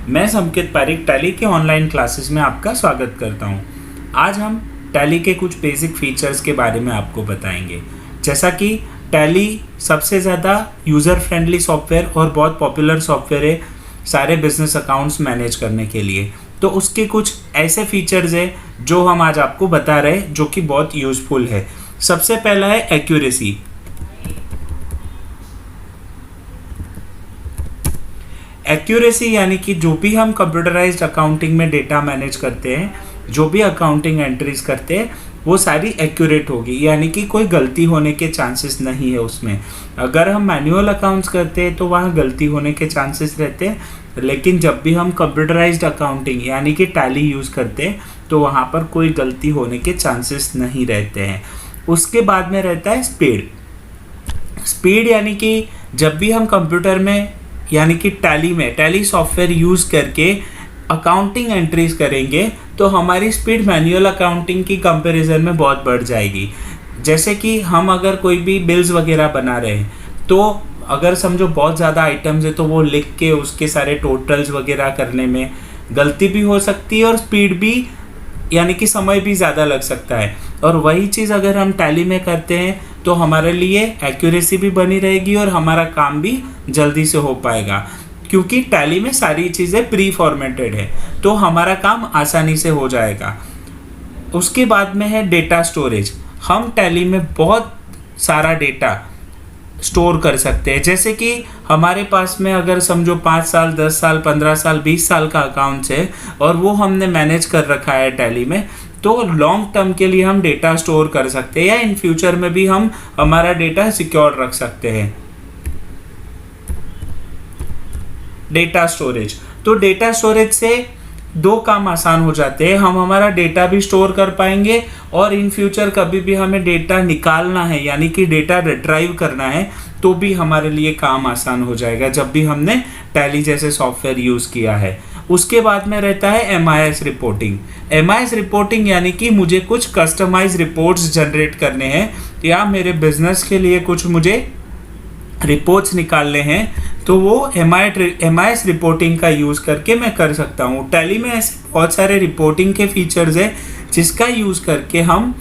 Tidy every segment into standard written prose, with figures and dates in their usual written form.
मैं संकेत पारिक टैली के ऑनलाइन क्लासेस में आपका स्वागत करता हूं। आज हम टैली के कुछ बेसिक फीचर्स के बारे में आपको बताएंगे। जैसा कि टैली सबसे ज़्यादा यूज़र फ्रेंडली सॉफ्टवेयर और बहुत पॉपुलर सॉफ्टवेयर है सारे बिजनेस अकाउंट्स मैनेज करने के लिए। तो उसके कुछ ऐसे फीचर्स है जो हम आज आपको बता रहे हैं जो कि बहुत यूज़फुल है। सबसे पहला है एक्यूरेसी। एक्यूरेसी यानी कि जो भी हम कंप्यूटराइज्ड अकाउंटिंग में डेटा मैनेज करते हैं, जो भी अकाउंटिंग एंट्रीज करते हैं, वो सारी एक्यूरेट होगी, यानी कि कोई गलती होने के चांसेस नहीं है उसमें। अगर हम मैनुअल अकाउंट्स करते हैं तो वहाँ गलती होने के चांसेस रहते हैं, लेकिन जब भी हम कंप्यूटराइज्ड अकाउंटिंग यानी कि टैली यूज़ करते हैं तो वहाँ पर कोई गलती होने के चांसेस नहीं रहते हैं। उसके बाद में रहता है स्पीड यानी कि जब भी हम कंप्यूटर में यानी कि टैली सॉफ्टवेयर यूज़ करके अकाउंटिंग एंट्रीज करेंगे तो हमारी स्पीड मैनुअल अकाउंटिंग की कंपैरिजन में बहुत बढ़ जाएगी। जैसे कि हम अगर कोई भी बिल्स वगैरह बना रहे हैं तो अगर समझो बहुत ज़्यादा आइटम्स है तो वो लिख के उसके सारे टोटल्स वगैरह करने में गलती भी हो सकती है और स्पीड भी यानी कि समय भी ज़्यादा लग सकता है। और वही चीज़ अगर हम टैली में करते हैं तो हमारे लिए एक्यूरेसी भी बनी रहेगी और हमारा काम भी जल्दी से हो पाएगा, क्योंकि टैली में सारी चीज़ें प्री फॉर्मेटेड है तो हमारा काम आसानी से हो जाएगा। उसके बाद में है डेटा स्टोरेज। हम टैली में बहुत सारा डेटा स्टोर कर सकते हैं। जैसे कि हमारे पास में अगर समझो 5 साल 10 साल 15 साल 20 साल का अकाउंट्स है और वो हमने मैनेज कर रखा है टैली में, तो लॉन्ग टर्म के लिए हम डेटा स्टोर कर सकते हैं या इन फ्यूचर में भी हम हमारा डेटा सिक्योर रख सकते हैं। डेटा स्टोरेज, तो डेटा स्टोरेज से दो काम आसान हो जाते हैं। हम हमारा डेटा भी स्टोर कर पाएंगे और इन फ्यूचर कभी भी हमें डेटा निकालना है यानी कि डेटा रिट्राइव करना है तो भी हमारे लिए काम आसान हो जाएगा जब भी हमने टैली जैसे सॉफ्टवेयर यूज़ किया है। उसके बाद में रहता है MIS रिपोर्टिंग। MIS रिपोर्टिंग यानी कि मुझे कुछ कस्टमाइज रिपोर्ट्स जनरेट करने हैं या मेरे बिजनेस के लिए कुछ मुझे रिपोर्ट्स निकालने हैं तो वो MIS रिपोर्टिंग का यूज़ करके मैं कर सकता हूँ। टैली में ऐसे बहुत सारे रिपोर्टिंग के फीचर्स हैं जिसका यूज़ करके हम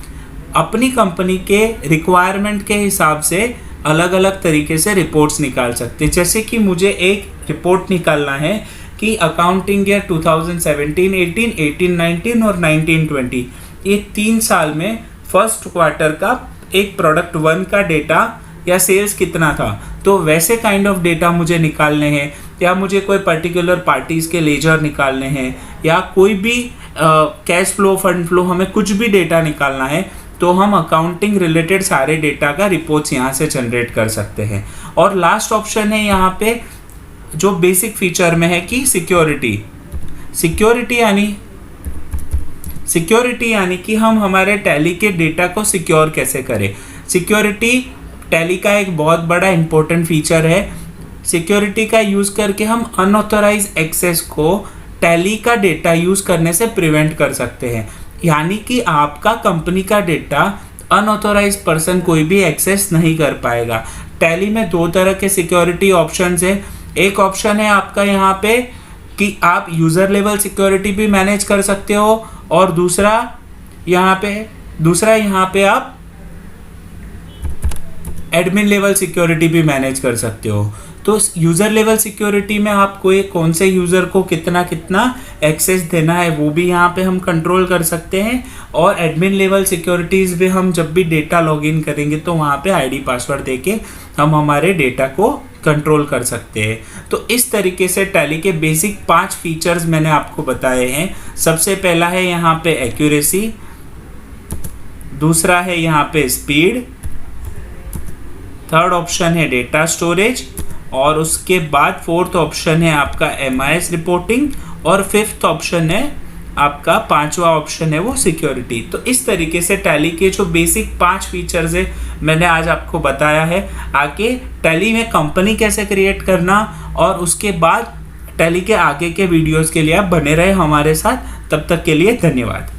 अपनी कंपनी के रिक्वायरमेंट के हिसाब से अलग अलग तरीके से रिपोर्ट्स निकाल सकते हैं। जैसे कि मुझे एक रिपोर्ट निकालना है कि अकाउंटिंग ईयर 2017, 18, 18, 19 और 19, 20 ये 3 साल में फर्स्ट क्वार्टर का एक प्रोडक्ट 1 का डेटा या सेल्स कितना था, तो वैसे काइंड ऑफ डेटा मुझे निकालने हैं। या मुझे कोई पर्टिकुलर पार्टीज़ के लेजर निकालने हैं या कोई भी कैश फ्लो फंड फ्लो, हमें कुछ भी डेटा निकालना है तो हम अकाउंटिंग रिलेटेड सारे डेटा का रिपोर्ट्स यहाँ से जनरेट कर सकते हैं। और लास्ट ऑप्शन है यहाँ पे जो बेसिक फीचर में है कि सिक्योरिटी यानी कि हम हमारे टैली के डेटा को सिक्योर कैसे करें। सिक्योरिटी टैली का एक बहुत बड़ा इंपॉर्टेंट फीचर है। सिक्योरिटी का यूज़ करके हम अनऑथराइज एक्सेस को टैली का डेटा यूज़ करने से प्रिवेंट कर सकते हैं। यानी कि आपका कंपनी का डेटा अनऑथराइज पर्सन कोई भी एक्सेस नहीं कर पाएगा। टैली में 2 तरह के सिक्योरिटी ऑप्शंस है। एक ऑप्शन है आपका यहाँ पे कि आप यूज़र लेवल सिक्योरिटी भी मैनेज कर सकते हो और दूसरा यहाँ पे आप एडमिन लेवल सिक्योरिटी भी मैनेज कर सकते हो। तो यूज़र लेवल सिक्योरिटी में आपको कौन से यूज़र को कितना एक्सेस देना है वो भी यहाँ पे हम कंट्रोल कर सकते हैं। और एडमिन लेवल सिक्योरिटीज़ भी हम जब भी डेटा लॉगिन करेंगे तो वहाँ पे ID पासवर्ड देके हम हमारे डेटा को कंट्रोल कर सकते हैं। तो इस तरीके से टैली के बेसिक 5 फीचर्स मैंने आपको बताए हैं। सबसे पहला है यहाँ पे एक्यूरेसी, दूसरा है यहाँ पे स्पीड, थर्ड ऑप्शन है डेटा स्टोरेज और उसके बाद फोर्थ ऑप्शन है आपका MIS रिपोर्टिंग और फिफ्थ ऑप्शन है आपका 5वां ऑप्शन है वो सिक्योरिटी। तो इस तरीके से टैली के जो बेसिक 5 फीचर्स है मैंने आज आपको बताया है। आगे टैली में कंपनी कैसे क्रिएट करना और उसके बाद टैली के आगे के वीडियोस के लिए आप बने रहे हमारे साथ। तब तक के लिए धन्यवाद।